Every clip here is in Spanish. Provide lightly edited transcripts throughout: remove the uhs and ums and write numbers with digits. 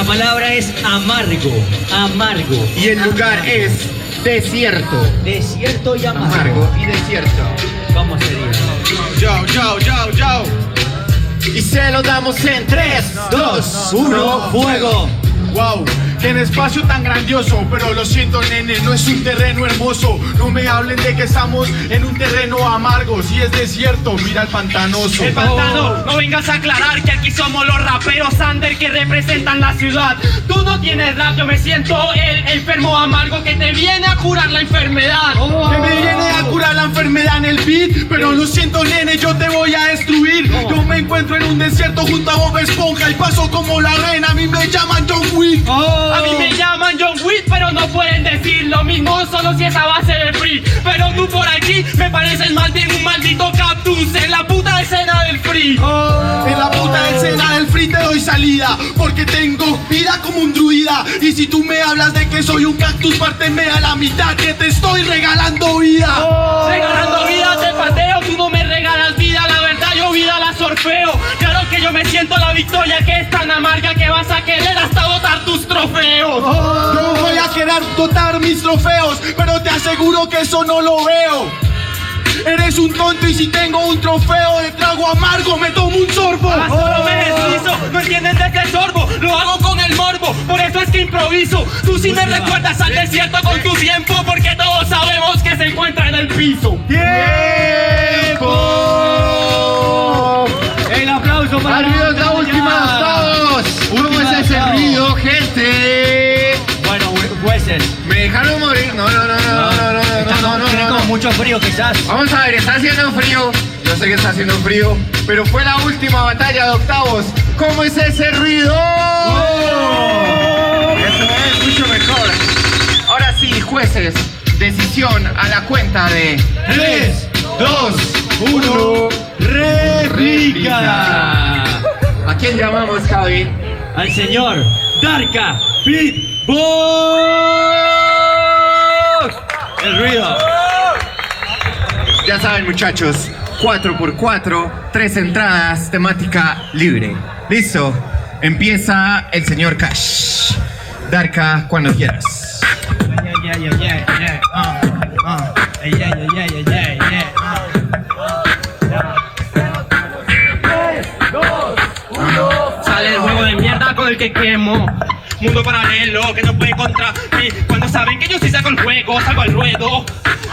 La palabra es amargo, amargo. Y el lugar es desierto. Desierto y amargo. Amargo y desierto. ¿Cómo sería? Yo. Y se lo damos en 3, 2, 1, fuego. Wow, qué espacio tan grandioso, pero lo siento nene, no es un terreno hermoso. No me hablen de que estamos en un terreno amargo, si es desierto, mira el pantanoso. El pantano, no vengas a aclarar que aquí somos los raperos under que representan la ciudad. Tú no tienes rap, yo me siento el enfermo amargo que te viene a curar la enfermedad. Que me viene a curar la enfermedad en el beat, pero lo siento nene, yo te voy a destruir. Yo me encuentro en un desierto junto a Bob Esponja y paso como la reina, a mí me llaman John Wick. A mí me llaman John Wick, pero no pueden decir lo mismo solo si es a base de free. Pero tú por aquí me pareces más bien un maldito cactus en la puta escena del free. En la puta escena del free te doy salida, porque tengo vida como un druida. Y si tú me hablas de que soy un cactus, párteme a la mitad, que te estoy regalando vida. Regalando vida te pateo, tú no me regalas vida, la verdad yo vida la sorfeo. Claro que yo me siento la victoria que es tan amarga que vas a querer hasta botar tus trofeos. Yo voy a querer dotar mis trofeos, pero te aseguro que eso no lo veo. Eres un tonto y si tengo un trofeo de trago amargo me tomo un sorbo. Solo me deslizo, no entienden de este sorbo, lo hago con el morbo, por eso es que improviso. Tú sí me recuerdas al desierto con tu tiempo, porque todos sabemos que se encuentra en el piso. ¡Tiempo! El aplauso para ¡Arriba la última, todos! ¿Cómo es ese ruido, gente? Bueno, jueces. ¿Me dejaron morir? No. Tiene como mucho frío quizás. Vamos a ver, está haciendo frío. Yo sé que está haciendo frío, pero fue la última batalla de octavos. ¿Cómo es ese ruido? Eso es mucho mejor. Ahora sí, jueces, decisión a la cuenta de 3, 2, 1. ¡Réplica! ¿A quién llamamos, Javi? Al señor Darka Beatbox. El ruido. Ya saben, muchachos, 4x4, 3 entradas, temática libre. ¿Listo? Empieza el señor Cash. Darka, cuando quieras. Sale el juego de mierda con el que quemo. Mundo paralelo que no puede contra mí. Cuando saben que yo sí saco el juego, salgo al ruedo.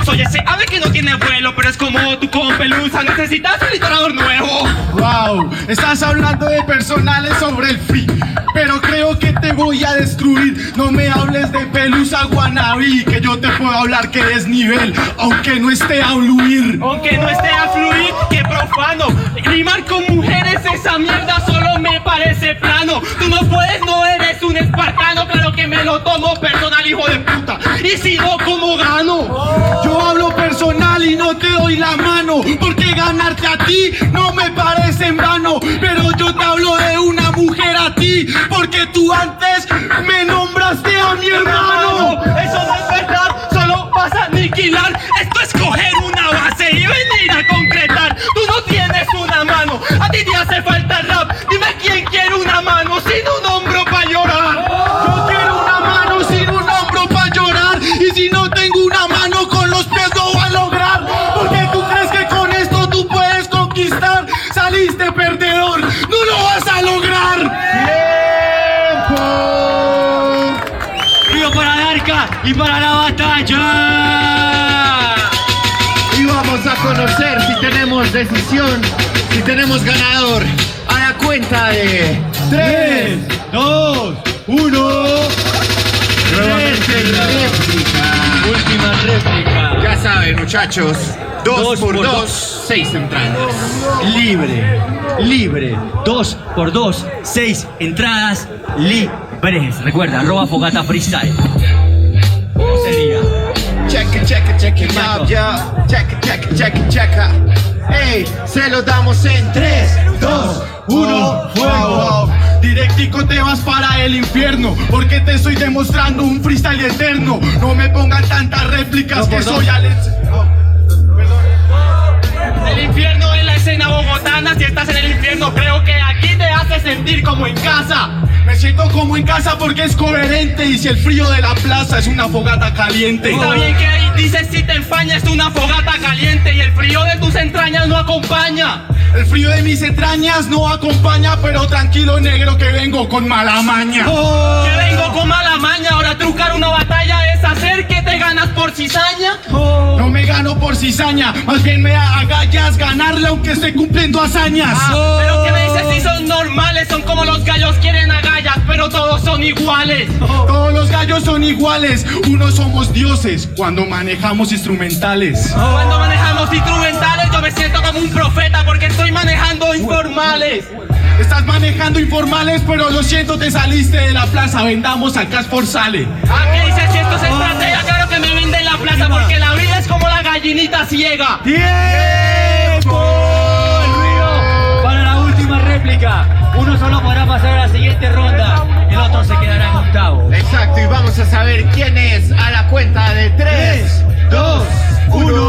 Soy ese ave que no tiene vuelo, pero es como tú con pelusa, necesitas un litorador nuevo. Wow, estás hablando de personales sobre el free, pero creo que te voy a destruir. No me hables de pelusa guanabí, que yo te puedo hablar que eres nivel, aunque no esté a fluir. Aunque no esté a fluir, qué profano. Rimar con mujeres, esa mierda solo me parece plano. Tú no puedes, no eres un espartano. Claro que me lo tomo personal, hijo de puta. Y si no, ¿cómo gano? Yo hablo personal y no te doy la mano, porque ganarte a ti no me parece en vano. Pero yo te hablo de una mujer a ti, porque tú antes me nombraste a mi hermano. Eso no es verdad, solo vas a aniquilar. Esto es coger una base y venir a concretar. Tú no tienes una mano, a ti te hace falta el rap. Dime quién quiere una mano sin un hombro para llorar. Yo quiero una mano sin un hombro para llorar, y si no tengo una mano con los pies no voy a lograr. Porque tú crees que con esto tú puedes conquistar. Saliste perdedor, no lo vas a lograr. ¡Tiempo! Río para Darka y para la batalla. Y vamos a conocer si tenemos decisión, si tenemos ganador. A la cuenta de 3, 2, 1. Última réplica. Ya saben, muchachos, 2 por 2, 6 entradas. Libre. 2 por 2, 6 entradas libres. Recuerda, @fogata freestyle. ¿Cómo sería? Check it, Exacto. check it. Ey, se lo damos en 3, 2, 1, fuego. Directico te vas para el infierno, porque te estoy demostrando un freestyle eterno. No me pongan tantas réplicas que soy Alex. El infierno es la escena bogotana. Si estás en el infierno, creo que aquí te haces sentir como en casa. Me siento como en casa porque es coherente. Y si el frío de la plaza es una fogata caliente. Está bien que ahí dices si te empañas una fogata caliente y el frío de tus entrañas no acompaña. El frío de mis entrañas no acompaña, pero tranquilo negro que vengo con mala maña. Que vengo con mala maña, ahora trucar una batalla es hacer que te ganas por cizaña. No me gano por cizaña, más bien me agallas ganarle aunque esté cumpliendo hazañas. Pero que me dices si son normales, son como los gallos quieren agallas, pero todos son iguales. Todos los gallos son iguales, unos somos dioses cuando manejamos instrumentales. Cuando manejamos instrumentales yo me siento como un profeta porque estoy manejando informales. Estás manejando informales, pero lo siento, te saliste de la plaza, vendamos acá por sale. ¿Qué dices si esto es estrategia? Claro que me venden la plaza porque la vida es como la gallinita ciega. Para la última réplica, uno solo podrá pasar a la siguiente ronda, el otro se quedará en octavo. Exacto, y vamos a saber quién es a la cuenta de 3, 2, 1.